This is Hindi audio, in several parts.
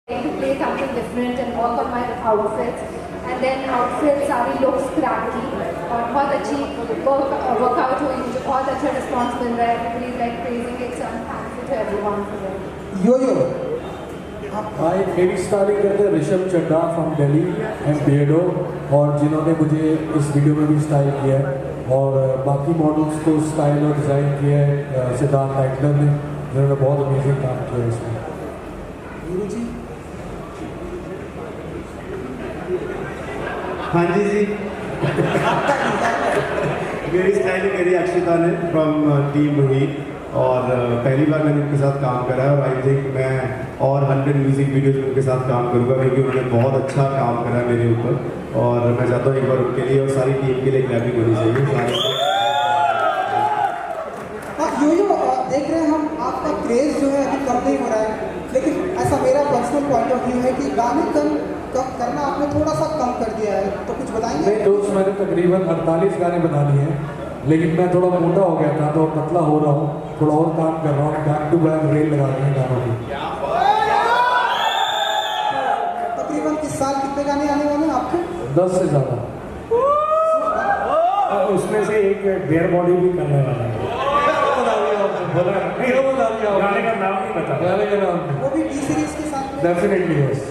to play something different and work on my outfits. And then outfits सारी looks cracky और बहुत अच्छी workout हुई, मुझे बहुत अच्छा response मिल रहा है. Everybody is like praising it, so I'm thankful to everyone for it. यो हाय, मेरी स्टाइलिंग करते हैं ऋषभ चड्डा फ्रॉम दिल्ली एंड बियर्डो, और जिन्होंने मुझे इस वीडियो में भी स्टाइल किया है, और बाकी मॉडल्स को स्टाइल और डिज़ाइन किया है सिद्धार्थ एक्टर ने, जिन्होंने बहुत अमेजिंग काम किया है इसमें. गुरु जी. हाँ जी मेरी स्टाइलिंग करी अक्षिता ने फ्रॉम टीम वही, और पहली बार मैंने उनके साथ काम करा है, और आई थिंक मैं और 100 म्यूजिक वीडियोज में उनके साथ काम करूँगा, क्योंकि उन्होंने बहुत अच्छा काम करा है मेरे ऊपर, और मैं चाहता हूँ एक बार उनके लिए और सारी टीम के लिए क्लैपिंग होनी चाहिए. यो देख रहे हैं हम, आपका क्रेज जो है अभी कम नहीं हो रहा है, लेकिन ऐसा मेरा पर्सनल पॉइंट ऑफ व्यू है कि गाने कम करना आपने थोड़ा सा कम कर दिया है, तो कुछ बताएंगे? नहीं दोस्त, मैंने तकरीबन 48 गाने बना लिए हैं, लेकिन मैं थोड़ा मोटा हो गया था तो पतला हो रहा हूँ, थोड़ा और काम कर रहा हूँ, बैक टू बैक रेल लगा रहे हैं गानों की. तकरीबन इस साल कितने गाने आने वाले हैं आपके? 10 से ज़्यादा. उसमें से एक बेयर बॉडी भी करने वाला है. गाने का नाम नहीं पता. गाने का नाम वो भी टी सीरीज के साथ में? Definitely yes.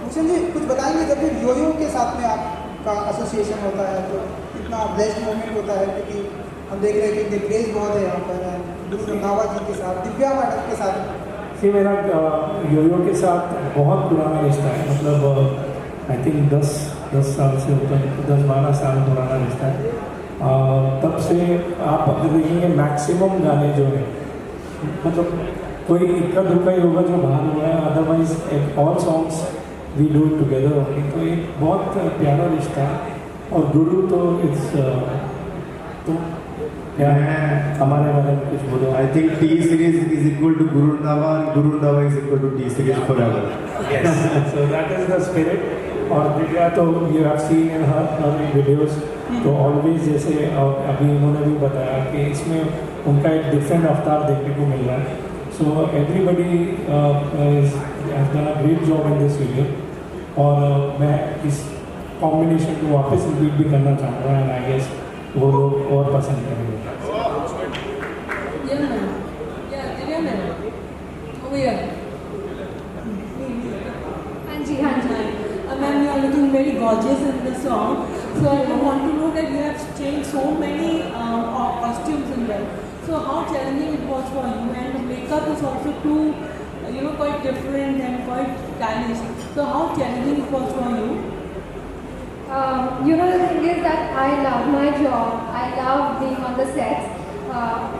भूषण जी कुछ बताएंगे, जब भी यो के साथ में आपका एसोसिएशन होता है तो कितना ब्लेस्ड मोमेंट होता है, क्योंकि हम देख रहे हैं कि क्रेज बहुत है यहाँ पर, गुरु रंधावा जी के साथ, दिव्या मैडम के साथ. जी, मेरा यो के साथ बहुत पुराना रिश्ता है, मतलब आई थिंक 10 साल से ऊपर, 10-12 साल पुराना रिश्ता है. तब से आप अगर देखेंगे मैक्सिमम गाने जो है, मतलब कोई इक्का दुक्का ही होगा जो बाहर हुआ है, otherwise all songs we do it together only. तो एक बहुत प्यारा रिश्ता है, और गुरु तो इट्स तो क्या है हमारे बारे में कुछ बोलो. I think T series is equal to Guru Randhawa, and Guru Randhawa is equal to T series forever. Yes, so that is the spirit. और दिव्या तो you have seen in her videos, तो ऑलवेज जैसे अभी उन्होंने भी बताया कि इसमें उनका एक डिफरेंट अवतार देखने को मिल रहा है. So everybody has done a great job in this video, और मैं इस कॉम्बिनेशन को वापस रिपीट भी करना चाहूँगा, एंड आई गेस वो लोग और पसंद करेंगे. हाँ जी. Ma'am, you are looking very gorgeous in the song. So I want to know that you have changed so many costumes in them. So how challenging it was for you, and the makeup is also too, quite different and quite stylish. So how challenging it was for you? The thing is that I love my job. I love being on the sets.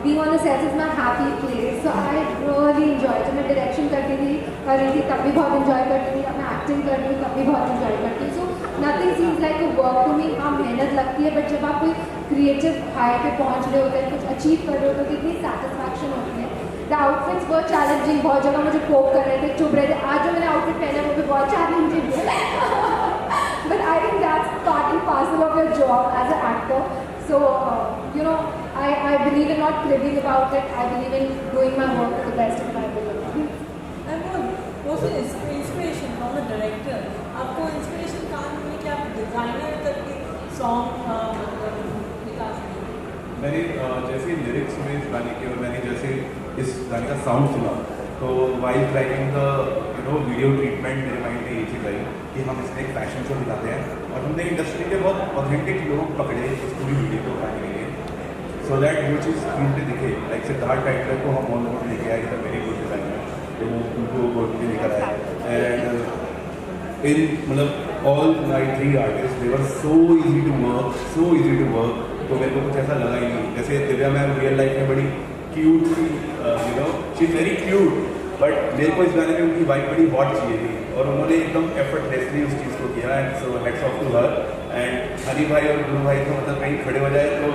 Being on the sets is my happy place. So I really enjoy it. मैं डायरेक्शन कर रही थी तब भी बहुत enjoy करती थी, मैं एक्टिंग कर रही हूँ तब भी बहुत enjoy करती हूँ. So nothing seems like a work to me. हाँ, मेहनत लगती है, बट जब आप कोई क्रिएटिव हाई पे पहुँच रहे होते हैं, कुछ अचीव कर रहे होते हैं, तो कितनी सेटिस्फैक्शन होती है. द आउटफिट्स बहुत चैलेंजिंग, बहुत जगह मुझे पोक कर रहे थे, चुभ रहे थे. आज जो मैंने आउटफिट पहना वो भी बहुत चैलेंजिंग है. But I think that's part and parcel of your job as an actor. So, I believe in not cribbing about it. I believe in doing my work to the best of my ability. And what's the inspiration from the director? आपको inspiration कहाँ मिली कि आप डिजाइनर करके सॉन्ग निकाल सकें? मैंने जैसे लिरिक्स में इस गाने की, और मैंने जैसे इस गाने का साउंड सुना, तो while tracking the video treatment मेरे माइंड में ये चीज़ आई कि हम इसमें एक फैशन शो दिखाते हैं, और हमने इंडस्ट्री के बहुत ऑथेंटिक लोग पकड़े इस पूरी वीडियो को बनाने के लिए, सो दैट वो चीज़ स्क्रीन पे दिखे. लाइक सिद्धार्थ एक्टर को हम ऑन बोर्ड लेके आए, वेरी गुड डिज़ाइनर, तो उनको बोर्ड पे लेकर आए. एंड इन मतलब all my 3 artist, they were so easy to work, तो मेरे को कुछ ऐसा लगा ही नहीं. जैसे दिव्या मैम रियल लाइफ में बड़ी क्यूट थी, she is very cute, but मेरे को इस गाने में उनकी वाइफ बड़ी हॉट चाहिए थी, और उन्होंने एकदम एफर्टलेसली उस चीज़ को किया. And so hats off to her. And honey भाई और गुरु भाई तो मतलब कहीं खड़े हो जाए तो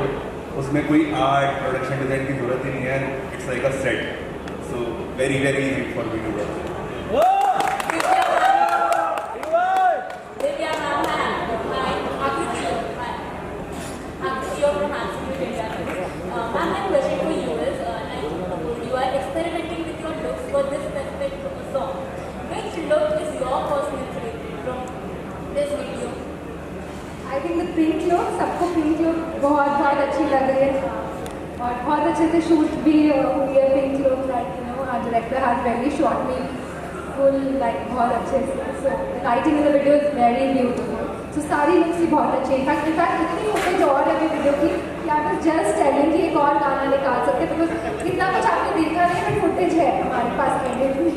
उसमें कोई आर्ट प्रोडक्शन डिज़ाइन की जरूरत ही नहीं है. It's like a set, so very very easy for me to work. Experimenting with your looks for this specific song. Which look your personal favorite from this video? I think the pink look, सबको पिंक लुक बहुत बहुत अच्छी लग रही है और बहुत अच्छे से शूट भी हुई है pink look. Like director has very shot me full like बहुत अच्छे से। So lighting in the video is very beautiful. So सारी लुक्स ही बहुत अच्छी है। इनफैक्ट इतनी फुटेज और है वीडियो की कि आप जस्ट टेलिंग कि एक और गाना निकाल सकते हैं। बिकॉज इतना कुछ आपने देखा नहीं बट फुटेज है हमारे पास एडिट में।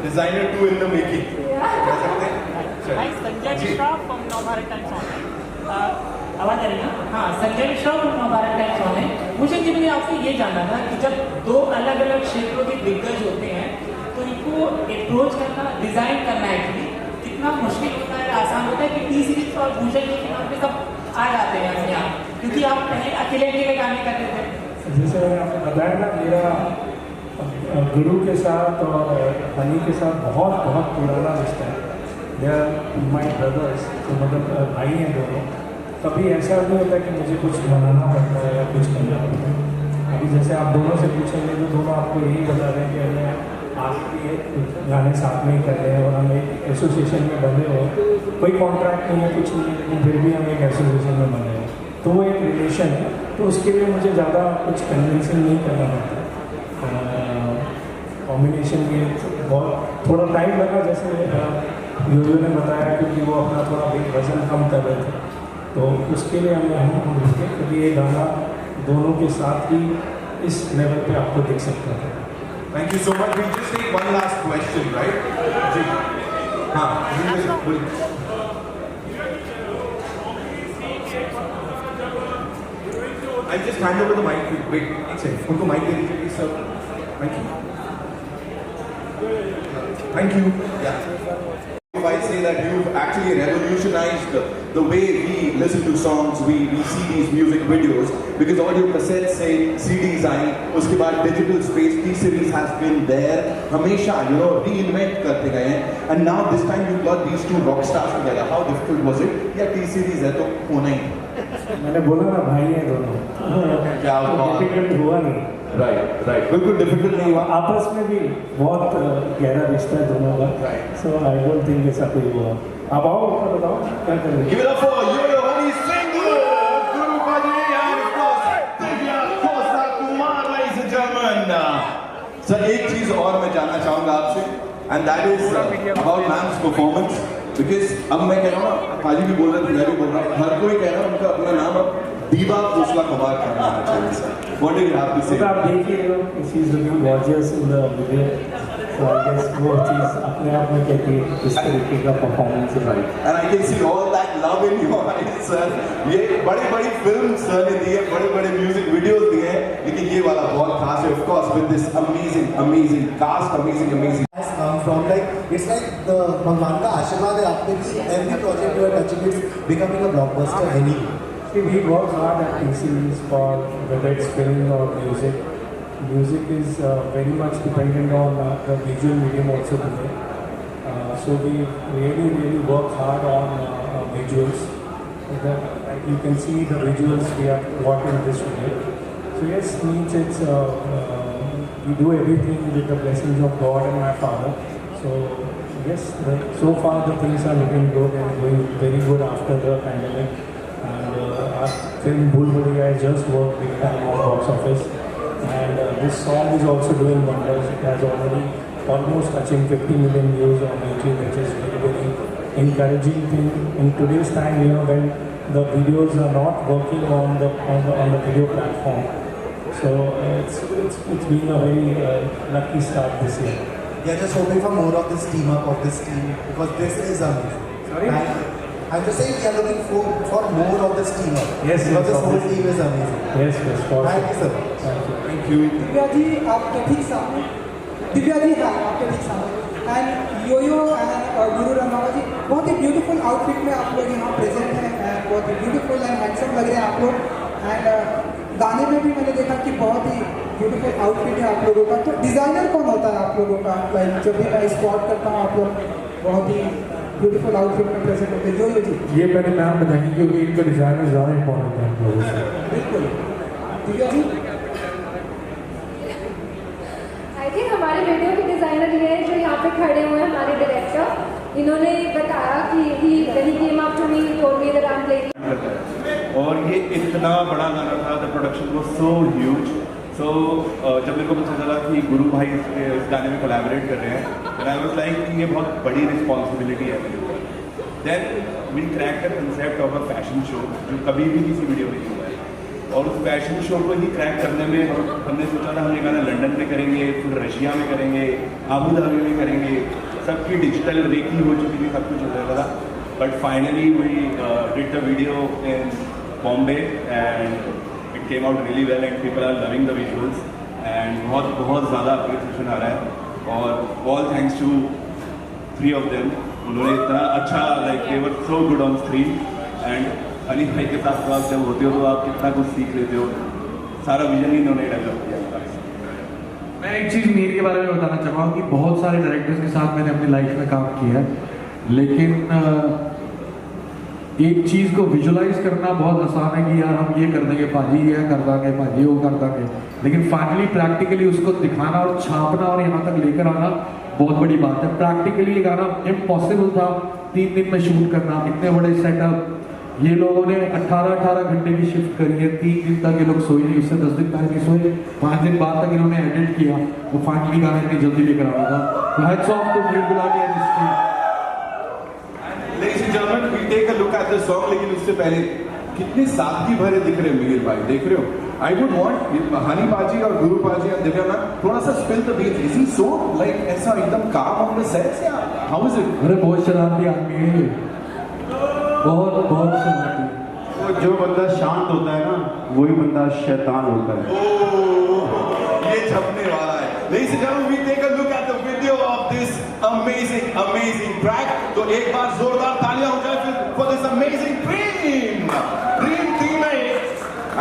डिजाइनर 2 इन द मेकिंग कह सकते हैं। Hi, Sanjay Mishra from Navbharat Times Online. आवाज आ रही है? हाँ, Sanjay Mishra from Navbharat Times Online. मुझे जी मुझे आपसे ये जानना था कि जब दो अलग अलग क्षेत्रों के दिग्गज होते हैं तो इनको अप्रोच करना, डिजाइन करना एक्चुअली कितना मुश्किल होता है, आसान होता है कि टी सीरीज और भूषण जी के नाम पे सब आ जाते हैं अपने आप, क्योंकि आप पहले अकेले अकेले गाने करते थे। जैसे मैंने आपको बताया ना, मेरा गुरु के साथ और हनी के साथ बहुत बहुत पुराना रिश्ता है। दे आर माई ब्रदर्स, तो मतलब भाई हैं दोनों। कभी ऐसा नहीं होता कि मुझे कुछ बनाना पड़ता है या कुछ करना पड़ता है। अभी जैसे आप दोनों से पूछेंगे तो दोनों आपको यही बता रहे हैं कि हमें आपके गाने साथ में ही कर रहे हैं और हम एक एसोसिएशन में बने हो। कोई कॉन्ट्रैक्ट नहीं है, कुछ नहीं है, लेकिन फिर भी हम एक एसोसिएशन में बने हैं। तो वो एक रिलेशन है, तो उसके लिए मुझे ज़्यादा कुछ कन्विंसिंग नहीं करना पड़ता। कॉम्बिनेशन के बहुत थोड़ा टाइम लगा, जैसे योयो ने बताया, क्योंकि वो अपना थोड़ा वजन कम कर रहे थे, तो उसके लिए हम रुके, क्योंकि ये गाना दोनों के साथ ही इस लेवल पे आपको दिख सकता है। Thank you so much. We just take one last question, right? जी हाँ बोलिए। I'll just hand over the mic. Wait, एक second. उनको mic दे दीजिए please, sir. Thank you. Thank you. Yeah. If I say that you've actually revolutionized the way we listen to songs, we see these music videos, because audio cassettes से CDs आई, उसके बाद digital space T series has been there, हमेशा reinvent करते गए हैं, and now this time you got these two rock stars together. How difficult was it? या T series है तो होना ही। मैंने बोला ना, भाई हैं दोनों, क्या डिफिकल्ट हुआ नहीं। राइट बिल्कुल डिफिकल्ट नहीं हुआ। आपस में भी बहुत गहरा रिश्ता है दोनों का, सो आई डोंट थिंक ऐसा कोई हुआ। आप आओ, बताओ क्या कर रहे हैं। Give it up for Yo-Yo Honey Singh, Guru Bajri, and of course Divya Costa Kumar, ladies and gentlemen. Sir एक चीज और मैं जानना चाहूंगा आपसे, and that is about ma'am's performance, because अब मैं कह रहा हूँ, पाजी भी बोल रहे थे, मैं भी बोल रहा हूँ, हर कोई कह रहा है उनका अपना नाम अब दीवा खोसला कुमार करना चाहिए sir. What do you have to say? तो आप देखिए, she is looking gorgeous in the video, so I guess वो चीज़ अपने आप में कहती है इस तरीके का परफॉर्मेंस है। And I can see all that love in your eyes, sir. ये बड़ी फिल्म सर ने दी है, बड़े म्यूजिक वीडियोस दिए हैं, लेकिन ये वाला बहुत खास है, of course, with this amazing cast, amazing. From it's like the भगवान का आशीर्वाद है आप पे कि every project you are touching is becoming a blockbuster anyway. We work hard at TCs for whether it's film or music. Music is very much dependent on the visual medium also today. So we really work hard on visuals. That you can see the visuals we have got in this video. So yes, means it's we do everything with the blessings of God and my father. So yes, so far the things are looking good and going very good after the pandemic. And our film Bhool Bhulaiya has just worked big time on box office, and this song is also doing wonders. It has already almost touching 50 million views on YouTube, which is very encouraging thing in today's time. When the videos are not working on the video platform, so it's been a very lucky start this year. We are just hoping for more of this team up of this team, because this is amazing. Sorry. I'm just saying we are looking for more of this team up. Yes, because this whole obviously. team is amazing. Yes, for Thank you, sir. Thank you. Divya ji आपके ठीक सामने, दिव्या जी हाँ आपके ठीक सामने, एंड योयो एंड गुरु रंधावा जी बहुत ही ब्यूटीफुल आउटफिट में आप लोग यहाँ प्रेजेंट हैं, एंड बहुत ही ब्यूटीफुल एंड हैंडसम लग रहे हैं आप लोग। एंड गाने में भी मैंने देखा कि बहुत ही ब्यूटीफुल आउटफिट है आप लोगों का। तो डिज़ाइनर कौन होता है आप लोगों का? लाइक जब भी मैं स्पॉट करता हूँ आप लोग बहुत ही ब्यूटीफुल आउटफिट में प्रेजेंट होते हैं। योयो जी ये मैंने मैम बताएंगे क्योंकि इनका डिज़ाइनर ज़्यादा इंपॉर्टेंट है हम लोगों से। बिल्कुल। दिव्या जी आई थिंक हमारे वीडियो के डिज़ाइनर ये हैं जो यहाँ पे खड़े हुए हैं, हमारे डायरेक्टर इन्होंने बताया कि when he came up to me, he told me that I'm playing. और ये इतना बड़ा गाना था, the production was so huge. So जब मेरे को पता चला कि गुरु भाई इस गाने में कोलैबोरेट कर रहे हैं, एंड आई वाज लाइक ये बहुत बड़ी रिस्पॉन्सिबिलिटी है मेरे ऊपर। Then we crack the concept of a fashion show, जो कभी भी किसी वीडियो में नहीं हुआ है, और उस फैशन शो को ही क्रैक करने में हमने सोचा था हम ये गाना लंदन में करेंगे, फिर रशिया में करेंगे, आबू धाबी में करेंगे, सबकी डिजिटल रेकी हो चुकी थी, सब कुछ हो रहा था। But finally we did the video in Bombay and it came out really well and people are loving the visuals and बहुत ज़्यादा अप्रिसिएशन आ रहा है। और all thanks to 3 of them, उन्होंने इतना अच्छा like they were so good on screen. And Ali भाई के साथ आप जब होते हो तो आप कितना कुछ सीख लेते हो, सारा विजन ही इन्होंने डेवलप किया। मैं एक चीज़ मीर के बारे में बताना चाहूँगा कि बहुत सारे डायरेक्टर्स के साथ मैंने अपनी लाइफ में काम किया है, लेकिन एक चीज़ को विजुलाइज करना बहुत आसान है कि यार हम ये कर देंगे भाजी, ये कर देंगे भाजी, वो कर देंगे, लेकिन फाइनली प्रैक्टिकली उसको दिखाना और छापना और यहाँ तक लेकर आना बहुत बड़ी बात है। प्रैक्टिकली ये गाना इम्पॉसिबल था 3 दिन में शूट करना, इतने बड़े सेटअप, ये लोगों ने 18 घंटे की शिफ्ट करी है, 3 दिन तक ये लोग सोए नहीं, उससे 10 दिन पहले नहीं सोए, 5 दिन बाद तक इन्होंने एडिट किया, तो फाइनली गाना इतनी जल्दी लेकर आना था। तो heads off to Mir Gulati and his team. Ladies and gentlemen, we take a look at the song, लेकिन उससे पहले कितने सादगी भरे दिख रहे मीर भाई, देख रहे हो? I would want हनी बाजी और गुरु बाजी और दिव्या मैम थोड़ा सा spill the beans. Is he so like ऐसा एकदम calm on the sets या how is it? अरे बहुत शरारती आदमी है, बहुत शरारती। वो जो बंदा शांत होता है ना, वही बंदा शैतान होता है। ये छपने वाला है। Ladies and gentlemen, we take a look at the video of this amazing track. तो एक बार जोरदार तालियां हो जाए for this amazing dream team है।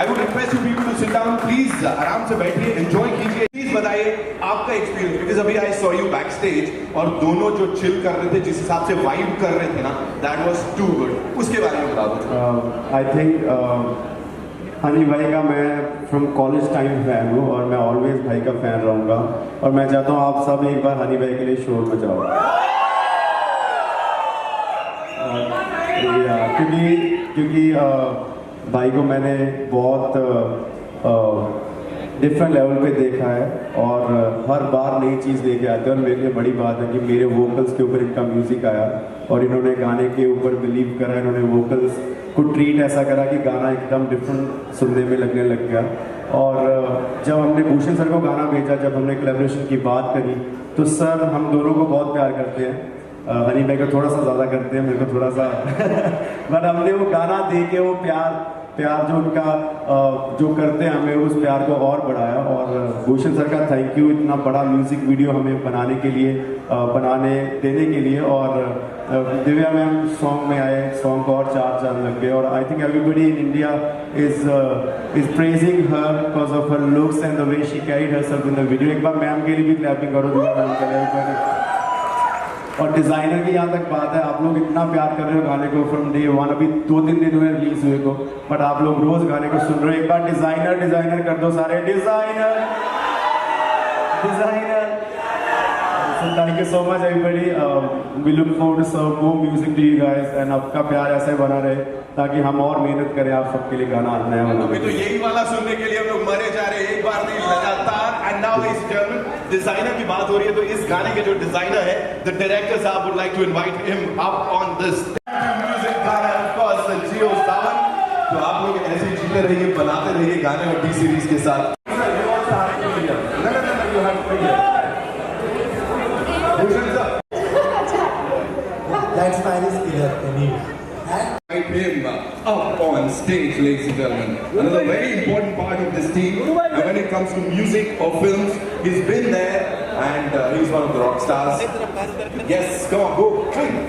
I would request you people to sit down, please. आराम से बैठिए, enjoy कीजिए। प्लीज बताइए आपका एक्सपीरियंस, because अभी I saw you backstage और दोनों जो chill कर रहे थे, जिस हिसाब से वाइब कर रहे थे ना, that was too good. उसके बारे में बता दो। I think हनी भाई का मैं फ्रॉम कॉलेज टाइम फैन हूँ और मैं ऑलवेज भाई का फैन रहूँगा, और मैं चाहता हूँ आप सब एक बार हनी भाई के लिए शोर मचाओ। क्योंकि भाई को मैंने बहुत डिफरेंट लेवल पे देखा है और हर बार नई चीज़ लेके आते हैं, और मेरे लिए बड़ी बात है कि मेरे वोकल्स के ऊपर इनका म्यूज़िक आया और इन्होंने गाने के ऊपर बिलीव करा, इन्होंने वोकल्स को ट्रीट ऐसा करा कि गाना एकदम डिफरेंट सुनने में लगने लग गया। और जब हमने भूषण सर को गाना भेजा, जब हमने कोलैबोरेशन की बात करी, तो सर हम दोनों को बहुत प्यार करते हैं, हनी भाई को थोड़ा सा ज़्यादा करते हैं, मेरे को थोड़ा सा बट हमने वो गाना दे के वो प्यार जो उनका जो करते हैं हमें उस प्यार को और बढ़ाया। और भूषण सर का थैंक यू इतना बड़ा म्यूज़िक वीडियो हमें बनाने देने के लिए। और दिव्या मैम सॉन्ग में आए, सॉन्ग को और 4 चांद लग गए, और I think everybody in India is praising her because of her looks and the way she carried herself in the video. एक बार मैम के लिए भी क्लैपिंग करो, दिव्या मैम के लिए। और डिज़ाइनर की यहाँ तक बात है, आप लोग इतना प्यार कर रहे हो गाने को फ्रॉम डे 1, अभी 2-3 दिन हुए रिलीज हुए को, बट आप लोग रोज गाने को सुन रहे हो। एक बार डिज़ाइनर कर दो सारे, designer. Thank you so much everybody, we look forward to serve more music to you guys, and आपका प्यार ऐसे ही बना रहे ताकि हम और मेहनत करें आप सबके लिए गाना नया वाला। अभी तो यही वाला सुनने के लिए हम लोग मरे जा रहे हैं, एक बार नहीं लगातार। And now ladies and gentleman, designer की बात हो रही है, तो इस गाने के जो डिजाइनर है, द डायरेक्टर साहब would like to invite him up on this music गाना, ऑफ कोर्स जियो सावन। तो आप लोग ऐसे ही जीते रहिए, बनाते रहिए गाने और टी सीरीज के साथ। That smile is clear, anyway. Him up on stage, ladies and gentlemen. Another very important part of this team, and when it comes to music or films, he's been there, and he's one of the rock stars. Yes, come on, go, click.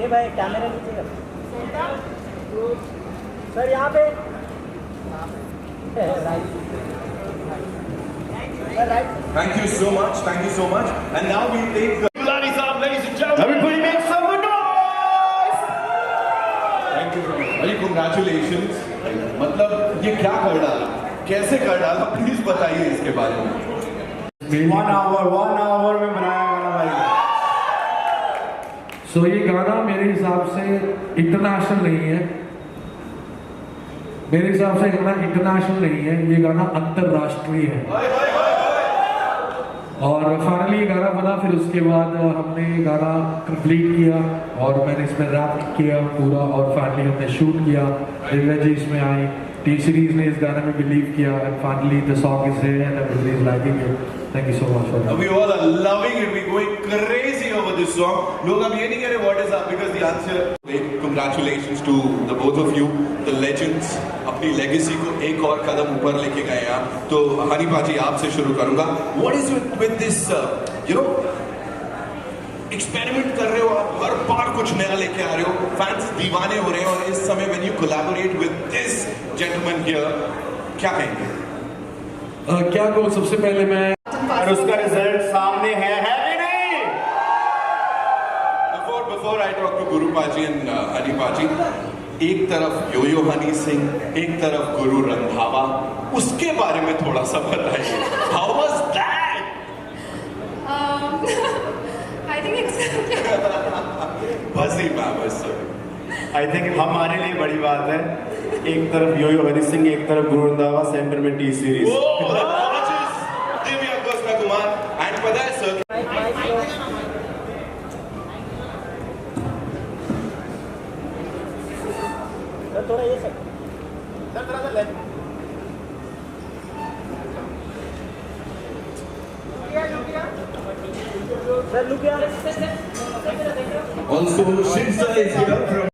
ये भाई कैमरा लीजिएगा सर, यहाँ पे Thank you so much. And now we take the Gulati Saab, ladies and gentlemen. Everybody make some noise. Thank you very much. भाई congratulations. मतलब ये क्या कर डाला, कैसे कर डाला, प्लीज बताइए इसके बारे में। 1 hour में बनाया गाना भाई। सो ये गाना मेरे हिसाब से इंटरनेशनल नहीं है, मेरे हिसाब से गाना इंटरनेशनल नहीं है, ये गाना अंतरराष्ट्रीय है। और फाइनली ये गाना बना, फिर उसके बाद हमने ये गाना कंप्लीट किया और मैंने इसमें रैप किया पूरा, और फाइनली हमने शूट किया। दिव्या जी इसमें आई, टी सीरीज ने इस गाने में बिलीव किया, and finally the song is here and everybody is liking it. Thank you so much for that. We all are loving it. We're going crazy over this song. लोग अब ये नहीं कह रहे what is up because the answer. Congratulations to the both of you, the legends. अपनी legacy को एक और कदम ऊपर लेके गए हैं आप। तो हनी पाजी आपसे शुरू करूँगा। What is with this you know experiment कर रहे हो आप, हर बार कुछ नया लेके आ रहे हो, फैंस दीवाने हो रहे हैं, और इस समय when you collaborate with this gentleman here, क्या कहेंगे? क्या कहूँ, सबसे पहले मैं और उसका रिजल्ट सामने है कि नहीं? Before I talk to Guru Paji and Hani Paji, एक तरफ यो-यो हनी सिंह, एक तरफ गुरु रंधावा, उसके बारे में थोड़ा सा बताइए। How was that? I think it's बस ही मैं बस। आई थिंक हमारे लिए बड़ी बात है, एक तरफ यो-यो हनी सिंह, एक तरफ गुरु रंधावा, सेंटर में T series. Divya Krishna Kumar, and पता है सर, थोड़ा ये सर थोड़ा सा लेफ्ट। सर लुक यार। also Shiv sir is here from